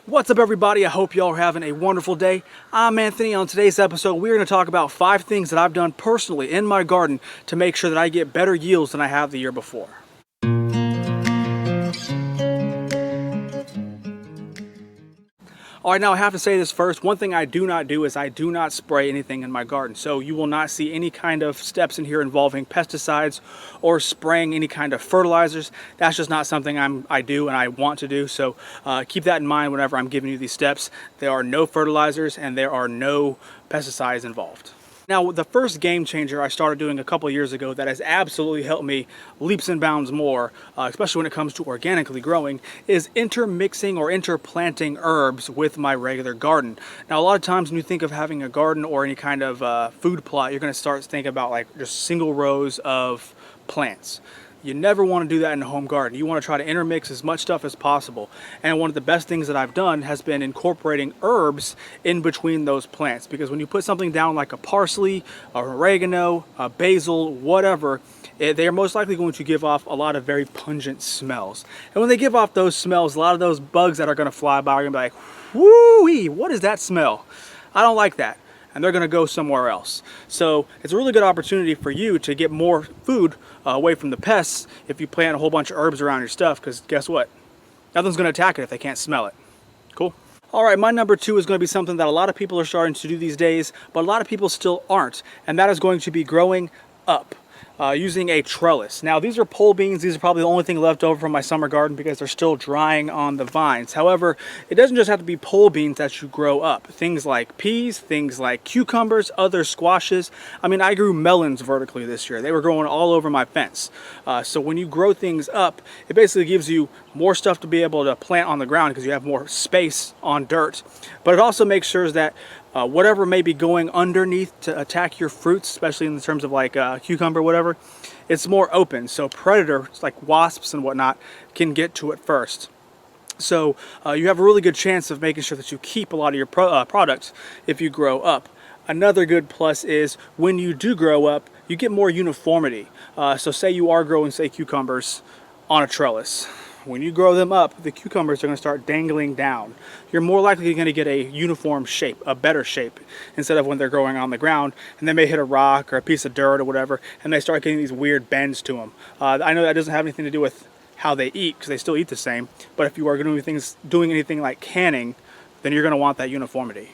What's up, everybody? I hope y'all are having a wonderful day. I'm Anthony. On today's episode, we're going to talk about 5 things that I've done personally in my garden to make sure that I get better yields than I have the year before. Alright, now I have to say this first. One thing I do not do is I do not spray anything in my garden. So you will not see any kind of steps in here involving pesticides or spraying any kind of fertilizers. That's just not something I do and I want to do. So keep that in mind whenever I'm giving you these steps. There are no fertilizers and there are no pesticides involved. Now, the first game changer I started doing a couple years ago that has absolutely helped me leaps and bounds more, especially when it comes to organically growing, is intermixing or interplanting herbs with my regular garden. Now, a lot of times when you think of having a garden or any kind of food plot, you're going to start to think about like just single rows of plants. You never want to do that in a home garden. You want to try to intermix as much stuff as possible. And one of the best things that I've done has been incorporating herbs in between those plants. Because when you put something down like a parsley, or oregano, a basil, whatever, they are most likely going to give off a lot of very pungent smells. And when they give off those smells, a lot of those bugs that are going to fly by are going to be like, whoo-wee, what is that smell? I don't like that. And they're going to go somewhere else. So it's a really good opportunity for you to get more food away from the pests if you plant a whole bunch of herbs around your stuff, because guess what? Nothing's going to attack it if they can't smell it. Cool? All right, my number 2 is going to be something that a lot of people are starting to do these days, but a lot of people still aren't, and that is going to be growing up. Using a trellis. Now, these are pole beans. These are probably the only thing left over from my summer garden because they're still drying on the vines. However, it doesn't just have to be pole beans that you grow up. Things like peas, things like cucumbers, other squashes. I mean, I grew melons vertically this year. They were growing all over my fence. So when you grow things up, it basically gives you more stuff to be able to plant on the ground because you have more space on dirt. But it also makes sure that whatever may be going underneath to attack your fruits, especially in terms of like cucumber, whatever, it's more open. So predators like wasps and whatnot can get to it first. So you have a really good chance of making sure that you keep a lot of your products if you grow up. Another good plus is when you do grow up, you get more uniformity. So say you are growing, say, cucumbers on a trellis. When you grow them up, the cucumbers are going to start dangling down. You're more likely going to get a uniform shape, a better shape, instead of when they're growing on the ground and they may hit a rock or a piece of dirt or whatever and they start getting these weird bends to them. I know that doesn't have anything to do with how they eat because they still eat the same, but if you are doing anything like canning, then you're going to want that uniformity.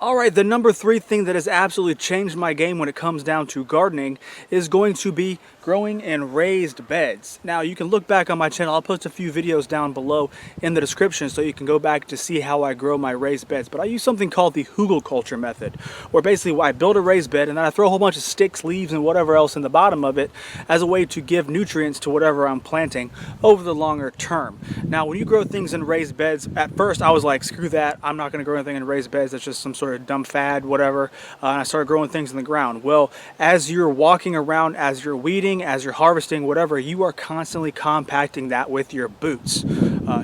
Alright, the number 3 thing that has absolutely changed my game when it comes down to gardening is going to be growing in raised beds. Now, you can look back on my channel. I'll post a few videos down below in the description so you can go back to see how I grow my raised beds. But I use something called the hugelkultur method, where basically I build a raised bed and then I throw a whole bunch of sticks, leaves, and whatever else in the bottom of it as a way to give nutrients to whatever I'm planting over the longer term. Now, when you grow things in raised beds, at first I was like, screw that, I'm not going to grow anything in raised beds. That's just some sort of dumb fad, whatever. And I started growing things in the ground. Well, as you're walking around, as you're weeding, as you're harvesting, whatever, you are constantly compacting that with your boots.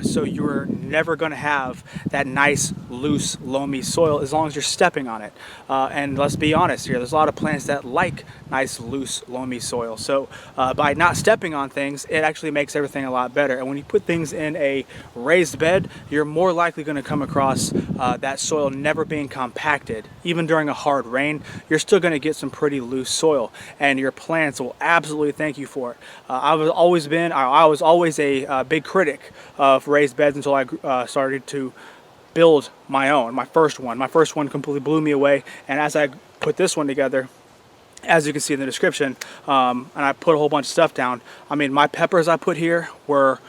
So you're never going to have that nice, loose, loamy soil as long as you're stepping on it. And let's be honest here, there's a lot of plants that like nice, loose, loamy soil. So by not stepping on things, it actually makes everything a lot better. And when you put things in a raised bed, you're more likely going to come across that soil never being compacted. Even during a hard rain, you're still going to get some pretty loose soil, and your plants will absolutely thank you for it. I was always a big critic of raised beds until I started to build my own. My first one completely blew me away, and as I put this one together, as you can see in the description, and I put a whole bunch of stuff down, I mean, my peppers I put here were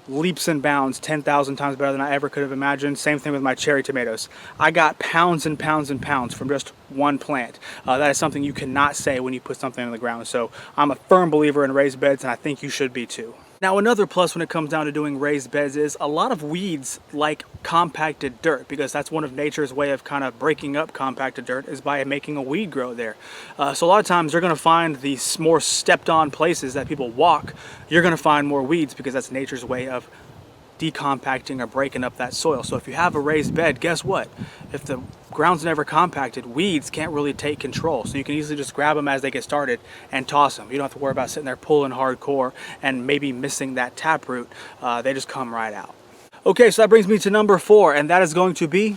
leaps and bounds, 10,000 times better than I ever could have imagined. Same thing with my cherry tomatoes. I got pounds and pounds and pounds from just one plant. That is something you cannot say when you put something in the ground. So I'm a firm believer in raised beds, and I think you should be too. Now, another plus when it comes down to doing raised beds is a lot of weeds like compacted dirt, because that's one of nature's way of kind of breaking up compacted dirt is by making a weed grow there. So a lot of times you're going to find these more stepped on places that people walk, you're going to find more weeds because that's nature's way of decompacting or breaking up that soil. So if you have a raised bed, guess what? If the ground's never compacted, weeds can't really take control. So you can easily just grab them as they get started and toss them. You don't have to worry about sitting there pulling hardcore and maybe missing that taproot. They just come right out. Okay, so that brings me to number 4, and that is going to be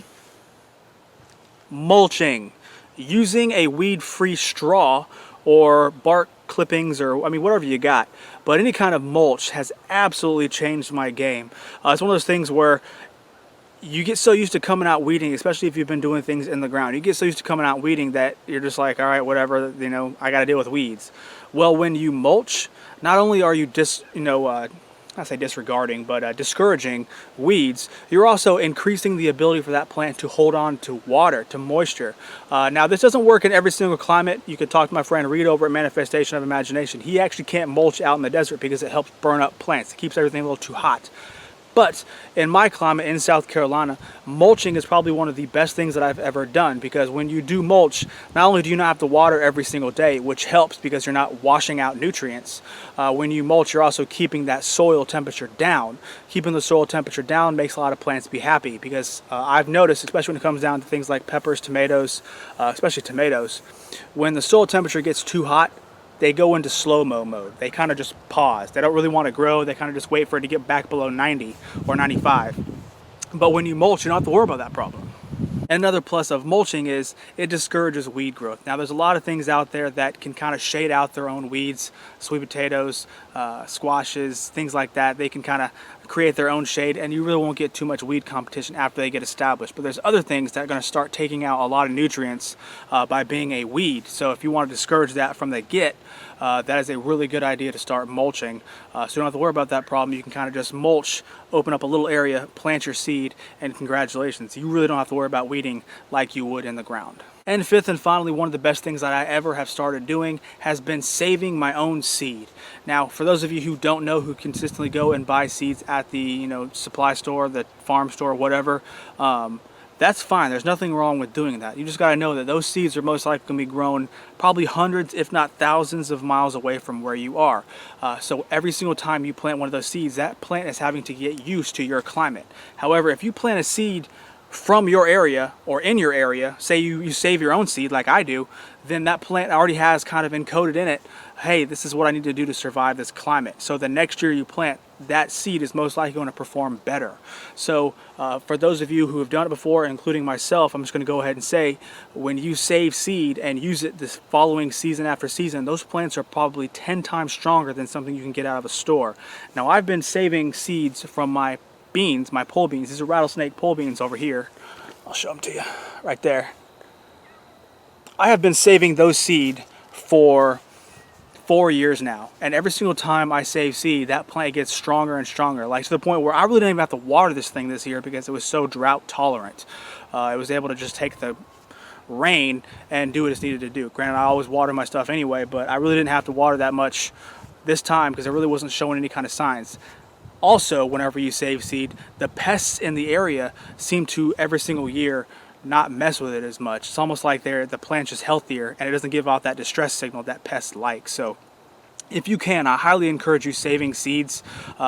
mulching. Using a weed-free straw or bark clippings, or I mean whatever you got, but any kind of mulch has absolutely changed my game. It's one of those things where you get so used to coming out weeding, especially if you've been doing things in the ground. You get so used to coming out weeding that you're just like, all right, whatever, you know, I got to deal with weeds. Well, when you mulch, not only are you I say disregarding, but discouraging weeds, you're also increasing the ability for that plant to hold on to water, to moisture. Now, this doesn't work in every single climate. You can talk to my friend Reed over at Manifestation of Imagination. He actually can't mulch out in the desert because it helps burn up plants. It keeps everything a little too hot. But in my climate in South Carolina, mulching is probably one of the best things that I've ever done, because when you do mulch, not only do you not have to water every single day, which helps because you're not washing out nutrients, when you mulch, you're also keeping that soil temperature down. Keeping the soil temperature down makes a lot of plants be happy, because I've noticed, especially when it comes down to things like peppers, tomatoes, especially tomatoes, when the soil temperature gets too hot, they go into slow-mo mode. They kind of just pause. They don't really want to grow. They kind of just wait for it to get back below 90 or 95. But when you mulch, you don't have to worry about that problem. Another plus of mulching is it discourages weed growth. Now, there's a lot of things out there that can kind of shade out their own weeds, sweet potatoes, squashes, things like that. They can kind of create their own shade, and you really won't get too much weed competition after they get established. But there's other things that are going to start taking out a lot of nutrients by being a weed. So if you want to discourage that from the get, that is a really good idea to start mulching. So you don't have to worry about that problem. You can kind of just mulch, open up a little area, plant your seed, and congratulations. You really don't have to worry about weeding like you would in the ground. And fifth and finally, one of the best things that I ever have started doing has been saving my own seed. Now, for those of you who don't know, who consistently go and buy seeds at the supply store, the farm store, whatever, that's fine. There's nothing wrong with doing that. You just got to know that those seeds are most likely going to be grown probably hundreds, if not thousands of miles away from where you are. So every single time you plant one of those seeds, that plant is having to get used to your climate. However, if you plant a seed from your area or in your area, say you save your own seed like I do, then that plant already has kind of encoded in it, hey, this is what I need to do to survive this climate. So the next year you plant, that seed is most likely going to perform better. So for those of you who have done it before, including myself, I'm just going to go ahead and say, when you save seed and use it this following season after season, those plants are probably 10 times stronger than something you can get out of a store. Now, I've been saving seeds from my beans, my pole beans. These are rattlesnake pole beans over here. I'll show them to you right there. I have been saving those seed for 4 years now, and every single time I save seed, that plant gets stronger and stronger, like to the point where I really didn't even have to water this thing this year because it was so drought tolerant. It was able to just take the rain and do what it's needed to do. Granted, I always water my stuff anyway, but I really didn't have to water that much this time because it really wasn't showing any kind of signs. Also, whenever you save seed, the pests in the area seem to every single year not mess with it as much. It's almost like the plant's just healthier and it doesn't give out that distress signal that pests like. So if you can, I highly encourage you saving seeds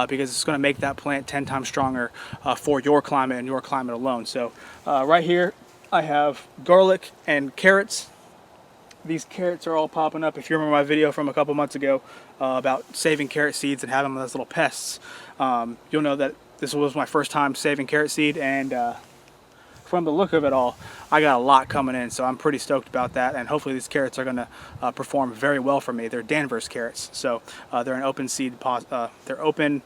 because it's going to make that plant 10 times stronger for your climate and your climate alone. So right here I have garlic and carrots. These carrots are all popping up. If you remember my video from a couple months ago about saving carrot seeds and having those little pests, you'll know that this was my first time saving carrot seed, and from the look of it all, I got a lot coming in, so I'm pretty stoked about that, and hopefully these carrots are going to perform very well for me. They're Danvers carrots, so they're an open seed, they're open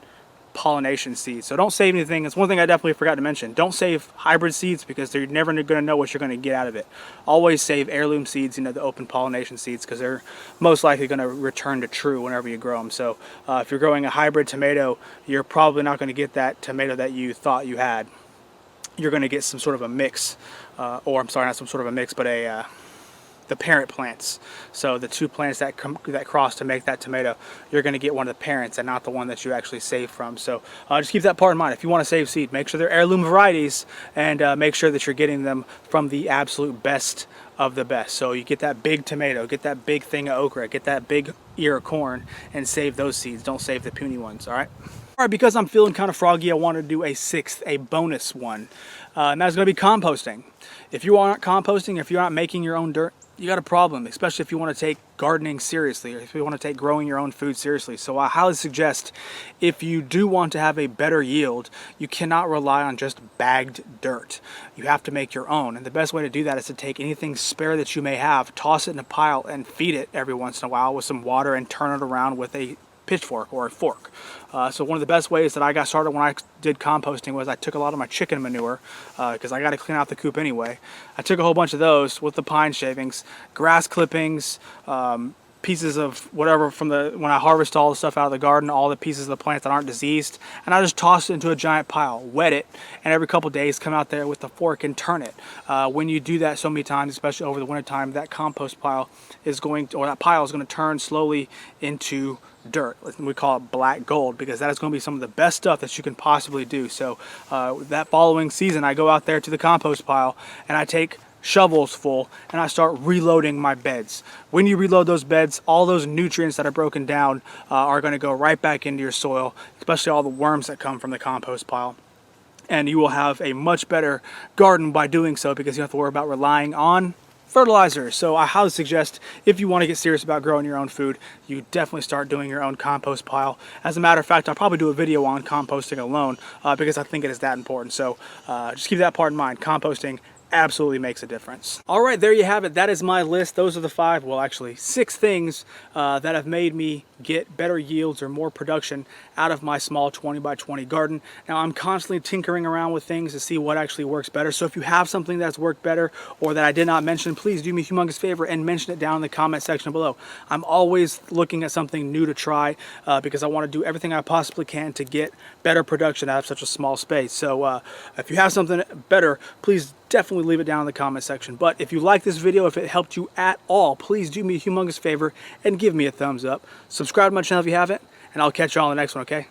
pollination seeds. So don't save anything. It's one thing I definitely forgot to mention. Don't save hybrid seeds because they're never going to know what you're going to get out of it. Always save heirloom seeds, the open pollination seeds, because they're most likely going to return to true whenever you grow them. So if you're growing a hybrid tomato, you're probably not going to get that tomato that you thought you had. You're going to get some sort of a mix, or I'm sorry, not some sort of a mix, but the parent plants. So the two plants that cross to make that tomato, you're going to get one of the parents and not the one that you actually saved from. So just keep that part in mind. If you want to save seed, make sure they're heirloom varieties, and make sure that you're getting them from the absolute best of the best. So you get that big tomato, get that big thing of okra, get that big ear of corn, and save those seeds. Don't save the puny ones, all right? All right, because I'm feeling kind of froggy, I want to do a bonus one, and that's going to be composting. If you aren't composting, if you're not making your own dirt, you got a problem, especially if you want to take gardening seriously, or if you want to take growing your own food seriously. So I highly suggest, if you do want to have a better yield, you cannot rely on just bagged dirt. You have to make your own. And the best way to do that is to take anything spare that you may have, toss it in a pile, and feed it every once in a while with some water, and turn it around with a pitchfork or a fork. So one of the best ways that I got started when I did composting was I took a lot of my chicken manure, because I got to clean out the coop anyway. I took a whole bunch of those with the pine shavings, grass clippings, pieces of whatever from when I harvest all the stuff out of the garden, all the pieces of the plants that aren't diseased, and I just toss it into a giant pile, wet it, and every couple days come out there with the fork and turn it. When you do that so many times, especially over the winter time, that compost pile is going to, or that pile is going to turn slowly into dirt. We call it black gold, because that is going to be some of the best stuff that you can possibly do. So that following season, I go out there to the compost pile and I take shovels full and I start reloading my beds. When you reload those beds, all those nutrients that are broken down are going to go right back into your soil, especially all the worms that come from the compost pile. And you will have a much better garden by doing so, because you don't have to worry about relying on fertilizer. So I highly suggest, if you want to get serious about growing your own food, you definitely start doing your own compost pile. As a matter of fact, I'll probably do a video on composting alone, because I think it is that important. So just keep that part in mind. Composting absolutely makes a difference. All right, there you have it. That is my list. Those are the 5, well actually 6 things that have made me get better yields or more production out of my small 20 by 20 garden. Now I'm constantly tinkering around with things to see what actually works better. So if you have something that's worked better or that I did not mention, please do me a humongous favor and mention it down in the comment section below. I'm always looking at something new to try, because I want to do everything I possibly can to get better production out of such a small space. So if you have something better, please definitely leave it down in the comment section. But if you like this video, if it helped you at all, please do me a humongous favor and give me a thumbs up. Subscribe to my channel if you haven't, and I'll catch you all in the next one, okay?